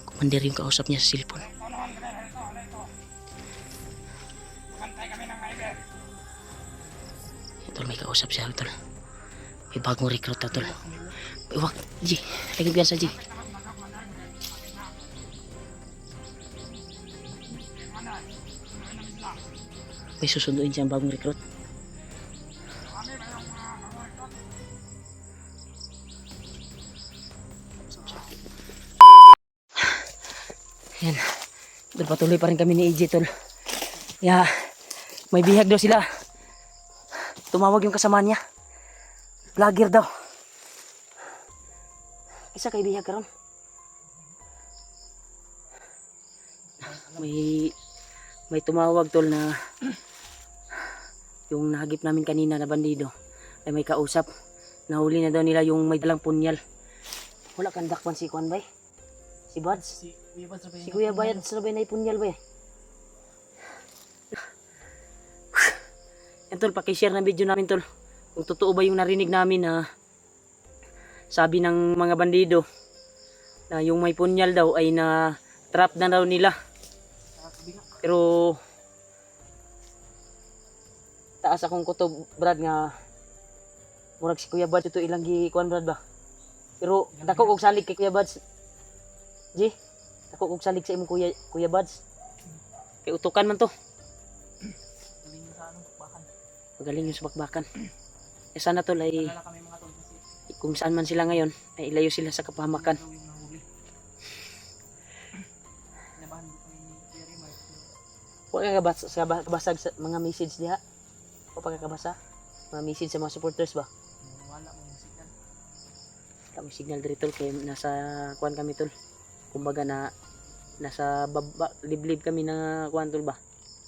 Commander yung kausap niya sa cellphone. Tol, may kausap siya tol. May bagong recruit na tol. Wag, G. Lagi biasa G. May susunduin siyang bagong recruit. Yan. Tol, patuloy pa rin kami ni AJ tol. Ya, may bihag daw sila. Tumawag yung kasama niya. Vlogger daw. Isa kay bihag karon. May tumawag tol na yung nahagip namin kanina na bandido ay may kausap. Nahuli na daw nila yung may dalang punyal. Wala kang dakpan si Kwan bay. Si Buds. Si Kuya Bayad sa labay na ipunyal bay. Yan tol, pakishare ng video namin tol. Kung totoo ba yung narinig namin na sabi ng mga bandido na yung may punyal daw ay na trap na daw nila. Pero taas akong kutob brad nga murag si Kuya Buds ito ilang gikuan brad ba. Pero dako kog salig kay Kuya Buds. Ji, dako kog salig sa imong Kuya Buds. Kay utukan man to. Magaling yung sa bakbakan. E sana tol ay kung saan man sila ngayon ay ilayo sila sa kapahamakan. Huwag ka kabasag sa mga message diha. Huwag pa kakabasa. Mga message sa mga supporters ba? Wala mong signal. Kami signal dito tol kaya nasa kuan kami tol. Kumbaga na nasa liblib kami na kuan tol ba?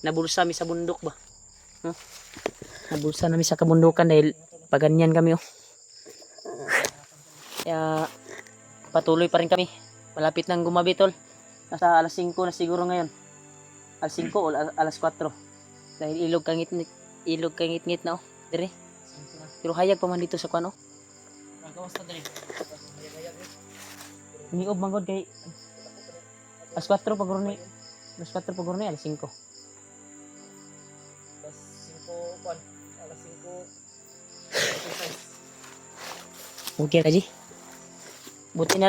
Nabulsa mi sa bundok ba? Huh? Nabulsa namin sa kabundukan dahil paganyan kami oh. Kaya patuloy pa rin kami. Malapit nang gumabi tol. Nasa alas 5 na siguro ngayon. Alas 5 o alas 4. Dahil ilog kangit-ngit na oh. Dire. Pero hayag pa man dito sa kuan oh. Nagawas ta dire. Niob manggod kay alas 4 paguro ni. Alas 4 paguro ni alas 5. Okay kaji. Buti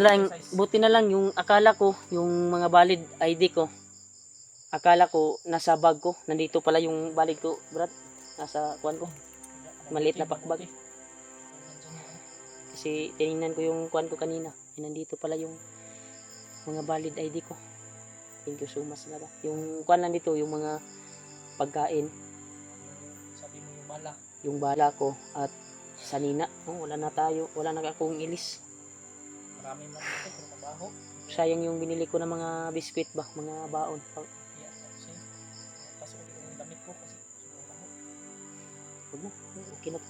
na lang yung akala ko, yung mga valid ID ko. Akala ko nasa bag ko, nandito pala yung valid ko, brad. Nasa kuan ko. Maliit na pakbag. Kasi tiningnan ko yung kuan ko kanina. Nandito pala yung mga valid ID ko. Thank you so much na ba. Yung kuan lang dito, yung mga pagkain. Sabi mo yung bala. Yung bala ko at sanina. Oh, wala na akong ilis. Marami man dito pero mabaho. Sayang yung binili ko ng mga biskwit ba, mga baon. Pasok ko yung damit ko kasi mabaho. Huwag na, okay na.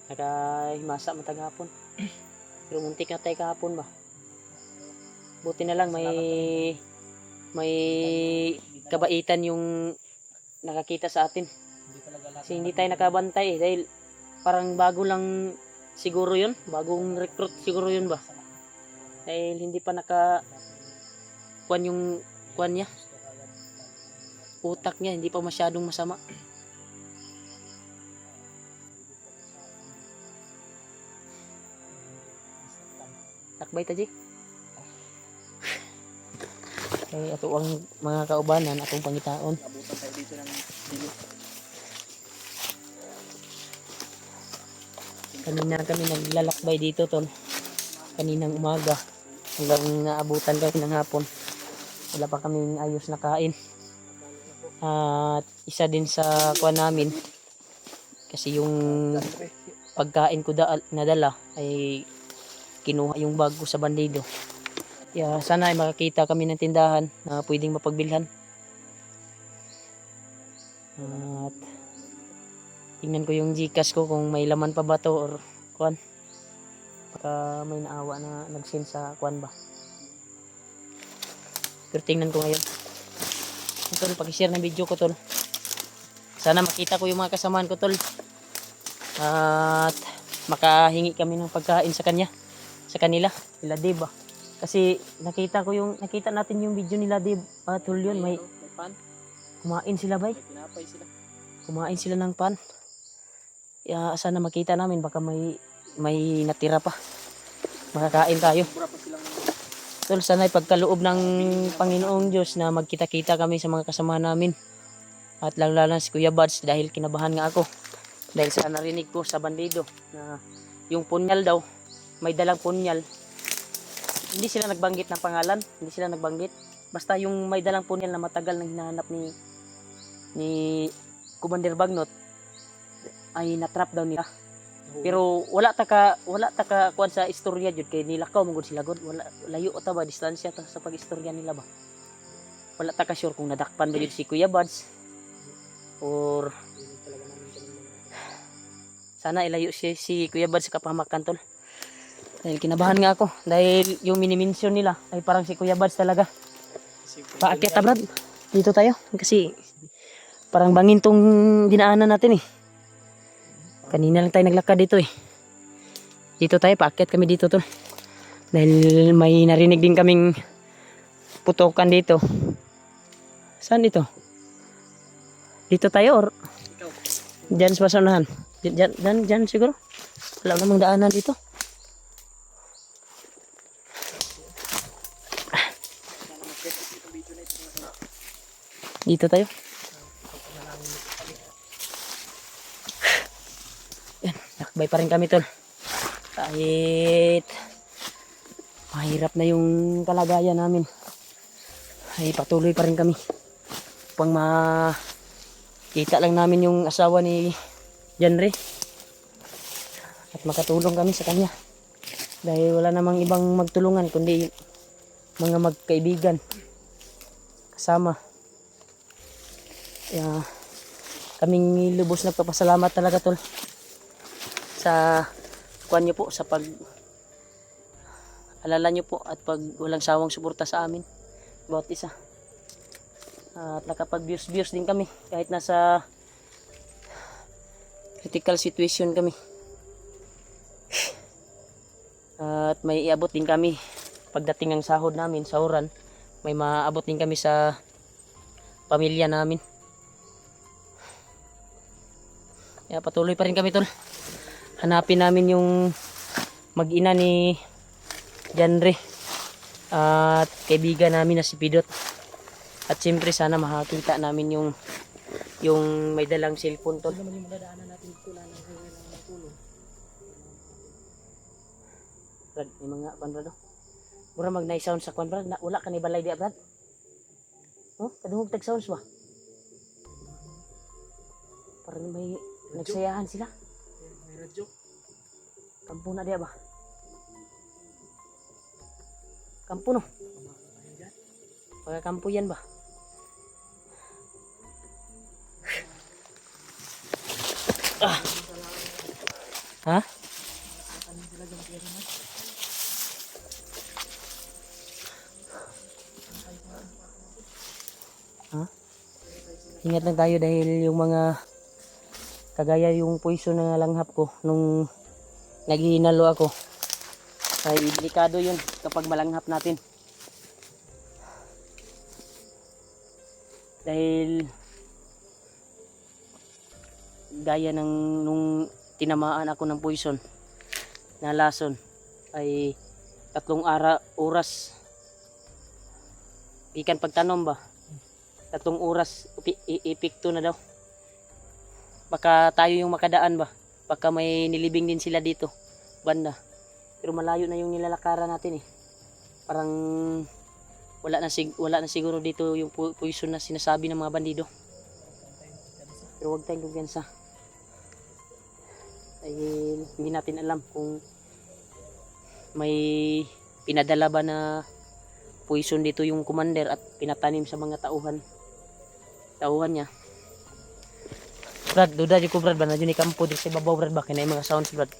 Nakahimasa matag hapon. Pero muntik na tayo kahapon ba. Buti na lang may kabaitan yung nakakita sa atin. Kasi hindi tayo nakabantay dahil parang bago lang siguro yun, bagong recruit siguro yun ba, dahil hindi pa kuan yung kuan niya, utak niya hindi pa masyadong masama. Takbay ta Ji. Kaya ato ang mga kaubanan atong pangitaon. Abutan tayo dito ng dilo. Kanina kami naglalakbay dito tol. Kaninang umaga hanggang naabutan kami ng hapon. Wala pa kaming ayos na kain. At isa din sa kuha namin kasi yung pagkain ko nadala ay kinuha yung bag ko sa bandido. Kaya sana ay makakita kami ng tindahan na pwedeng mapagbilhan. At tingnan ko yung Gcash ko kung may laman pa ba to or kuan. Baka may naawa na nag-send sa kuan ba. Pero tingnan ko ngayon. Tol, pag-share ng video ko tol. Sana makita ko yung mga kasamahan ko tol. At makahingi kami ng pagkain sa kanya. sa kanila, nila Dave ba. Kasi nakita natin yung video nila Dave, tol yun, may pan. kumain sila bay. May pinapay sila. Kumain sila ng pan. Sana makita namin, baka may natira pa. Makakain tayo. Sobra pa silang Tol, sana'y pagkaloob ng Panginoong Diyos na magkita-kita kami sa mga kasama namin. At lalo na si Kuya Buds dahil kinabahan nga ako. Dahil sa narinig ko sa bandido na yung punyal daw, may dalang punyal. Hindi sila nagbanggit ng pangalan, hindi sila nagbanggit. Basta yung may dalang punyal na matagal nang hinahanap ni Commander Bagnot ay natrap daw nila. Pero wala ta ka kuan sa istorya jud kay nilakaw mong sila god, wala layo ta ba distansya ta sa pag-istorya nila ba. Wala ta ka sure kung nadakpan ba jud si Kuya Buds or sana ilayo si Kuya Buds sa kapahamakan tol. Dahil kinabahan nga ako dahil yung minimension nila ay parang si Kuya Buds talaga. Paakyat ta Brad. Dito tayo kasi parang bangin tong dinaanan natin eh. Kanina lang tayo naglakad dito eh. Dito tayo, paakyat kami dito tol. Dahil may narinig din kaming putokan dito. Saan dito? Dito tayo or? Diyan sa basunahan. Diyan siguro. Wala namang daanan dito. Dito tayo. Lakbay pa rin kami tol. Kahit mahirap na yung kalagayan namin, ay patuloy pa rin kami upang makita lang namin yung asawa ni Janre at makatulong kami sa kanya dahil wala namang ibang magtulungan kundi mga magkaibigan kasama. Kaya kaming lubos nagpapasalamat talaga tol sa kuan nyo po, sa pag alala nyo po at pag walang sawang suporta sa amin bawat isa. At nakapag-views din kami kahit nasa critical situation kami. At may iabot din kami pagdating ng sahod namin, sahuran, may maabot din kami sa pamilya namin. Kaya patuloy pa rin kami tol. Hanapin namin yung mag-ina ni Janre at kaibigan namin na si Pidot. At siyempre sana makakita namin yung may dalang cellphone tol. Naman yung madadaanan natin dito na ng tulong. Brad, may mga Brad. Mura mag-nice sound sa kwan Brad. Wala ka ni balay di Brad. Oh, kadungog tag sounds ba? Parang may nagsayahan sila. radyo. Kampo na dia ba? Kampo no? Pagkakampo yan ba? Ha? Ha? Ingat lang tayo dahil yung mga kagaya yung poison na langhap ko nung naghihinalo ako ay delikado yun kapag malanghap natin dahil gaya ng nung tinamaan ako ng poison na lason ay 3 oras ikan pagtanom ba 3 oras epekto na daw. Baka tayo yung makadaan ba? Baka may nilibing din sila dito, banda. Pero malayo na yung nilalakaran natin eh. Parang wala na siguro dito yung poison na sinasabi ng mga bandido. Pero huwag tayong kumpiyansa. Dahil hindi natin alam kung may pinadala ba na poison dito yung commander at pinatanim sa mga tauhan niya. Brad, duda di ko Brad ba na dyan ikampo di sa babaw Brad ba kaya mga sounds Brad.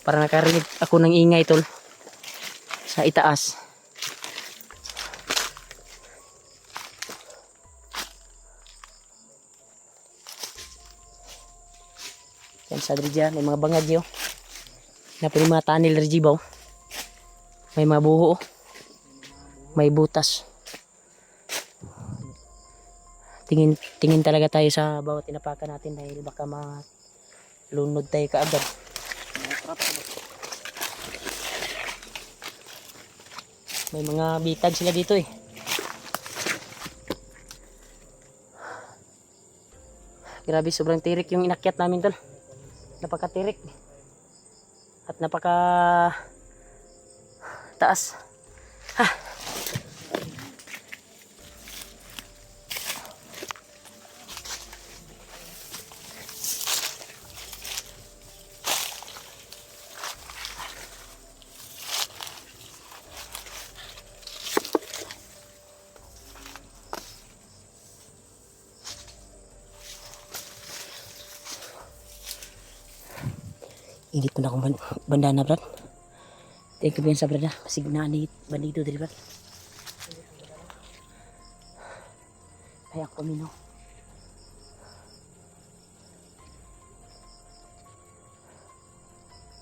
Para nakarinig ako ng ingay tol sa itaas. Yan sa dyan, may mga bangag yun. Na po yung mga tunnel rejibaw. May mabuho. May butas. Tingin talaga tayo sa bawat tinapakan natin dahil baka malunod tayo kaagad. May mga bitag sila dito eh. Grabe, sobrang tirik yung inakyat namin tol. Napakatirik. At napaka taas. Ha. Init po na akong bandana, brad. Thank you po yan sa brad. Masig na anit bandido dito, brad. Kaya ako mino.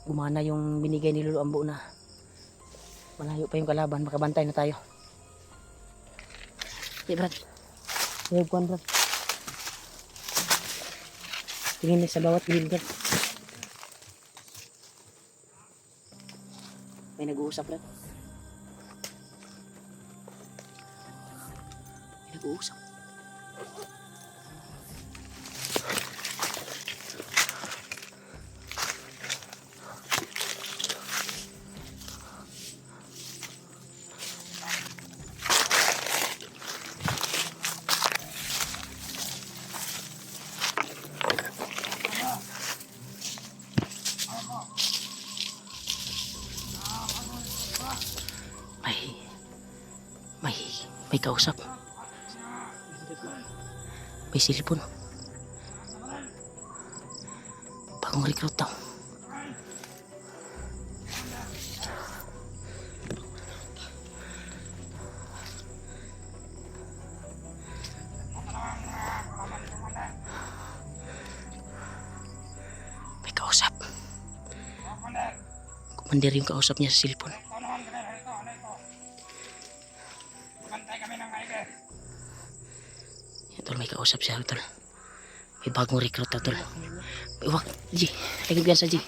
Gumana yung binigay ni Lolo Ambo na malayo pa yung kalaban. Makabantay na tayo. Okay, brad. Huwag kuhan, brad. Tingin na sa bawat gilid, brad. May nag-uusap, brad. May nag-uusap. May kausap. May silipon. Bagong recruit daw. May kausap. Kumandir yung kausap niya sa silipon. Tol, may kausap siya, tol. May bagong recruit daw, tol. May wak, G. Agad yan sa G.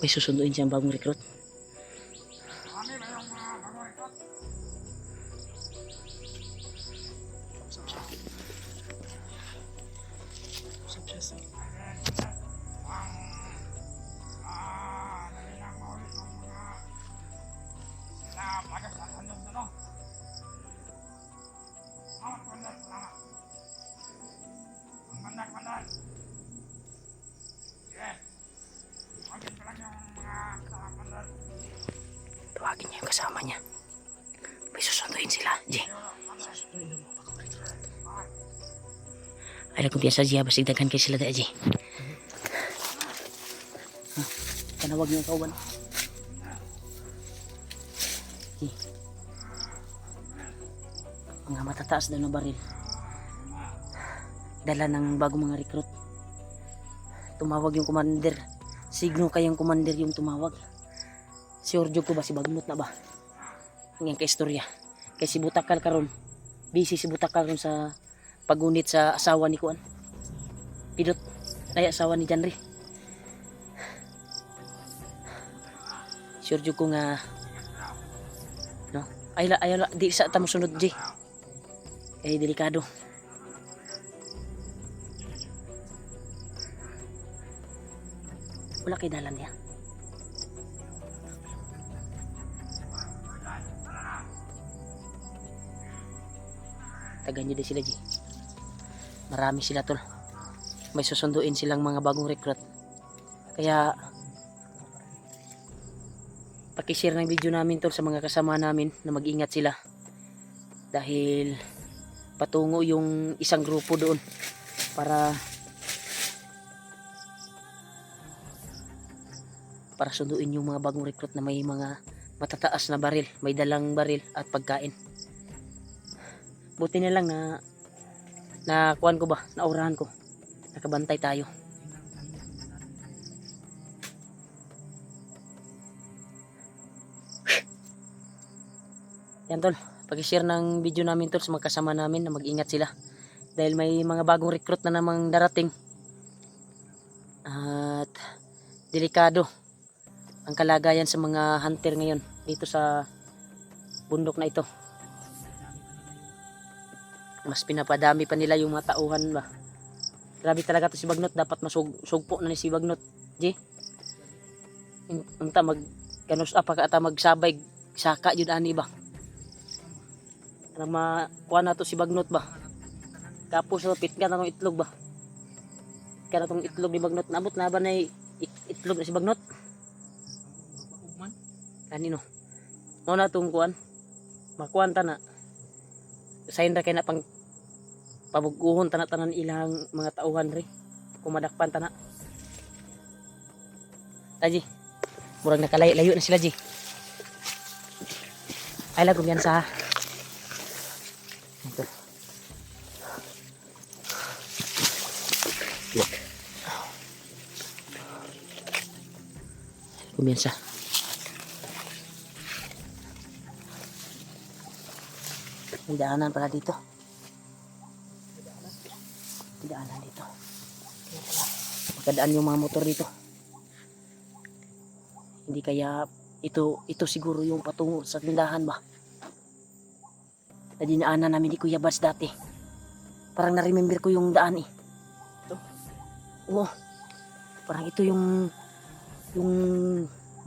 May susunduin siyang bagong recruit. Tawagin niya yung kasama niya. May susunduin sila, G. Ay, nagkumpiyansa, G. Basig daghan kayo sila dahil, G. Tanawag niya yung kauban. G. Mga matataas daw na baril. Dala ng bagong mga recruit. Tumawag yung commander. Signo kayang commander yung tumawag. Si Orjo ko ba, si Bagmot na ba? Ang kaistorya. Kay si Butakal karon. Busy si Butakal karon sa pagunit sa asawa ni Kuan. Pidot. Ay, asawa ni Janri. Si Orjo ko nga no? Ay di sa tamo sunod, G. Ay delikado. Wala kay dalan niya. Tagan nyo din sila, G. Marami sila, tol. May susunduin silang mga bagong recruit. Kaya pakishare ng video namin, tol, sa mga kasama namin na mag-ingat sila. Dahil patungo yung isang grupo doon para sunduin yung mga bagong recruit na may mga matataas na baril, may dalang baril at pagkain. Buti na lang na Na kuan ko ba, naurahan ko. Nakabantay tayo. Yan tol, pag-share ng video namin tol sa mga kasama namin na mag-ingat sila. Dahil may mga bagong recruit na namang darating. At delikado ang kalagayan sa mga hunter ngayon dito sa bundok na ito. Mas pinapadami pa nila yung mga tauhan ba. Grabe talaga to si Bagnot, dapat masugpo na ni si Bagnot. Di? Unta mag kanus apa ka ata magsabay saka jud ani ba. Para makuha na to si Bagnot ba. Tapos pit ka na tong itlog ba. Kaya tong itlog ni Bagnot nabot na ba na itlog na si Bagnot? Kanino? Mo na tong kuan. Makuan ta na. Sayin ra kay na pang pabuguhon tanan ilang mga tauhan ri. Kumadakpan ta na. Taji. Murag nakalayo na sila ji. Ay lang kumyansa ha. Ito. Kumyansa. May daanan pala dito. May daanan dito. Magkadaan yung mga motor dito. Hindi kaya ito siguro yung patungo sa tindahan ba? Na dinaanan namin ni Kuya Bas dati. Parang na-remember ko yung daan eh. Ito? Oo. Parang ito yung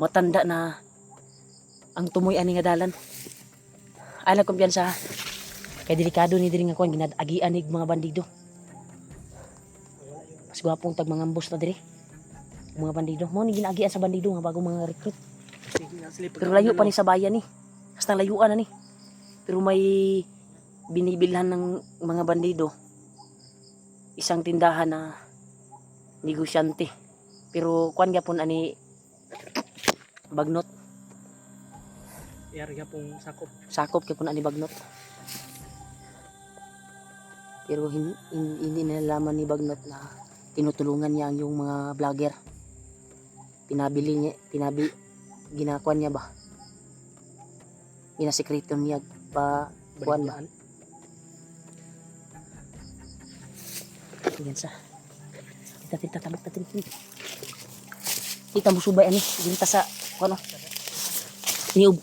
matanda na ang tumoy ani nga dalan. Ala kumpiyansa. Kay delikado ni diri nga kuan ginadagian nig mga bandido. Mas gwapong tag mga ambos na diri. Mga bandido mo ni ginagian sa bandido nga bagong mga recruit. Pero layo pa ni sa bayan ni. Hasta layuan na ni. Pero may binibilhan ng mga bandido. Isang tindahan na negosyante. Pero kuan gyapon ani Bagnot. Area pong sakop. Sakop gyapon ani Bagnot. Pero hindi nalalaman ni Bagnot na tinutulungan niya ang yung mga vlogger. Ginakuan niya ba? Ginasekreto niya pa kuan ba? Yan sa. Kita tabak natin. Kita mo subay ani, ginta sa ano? Niub.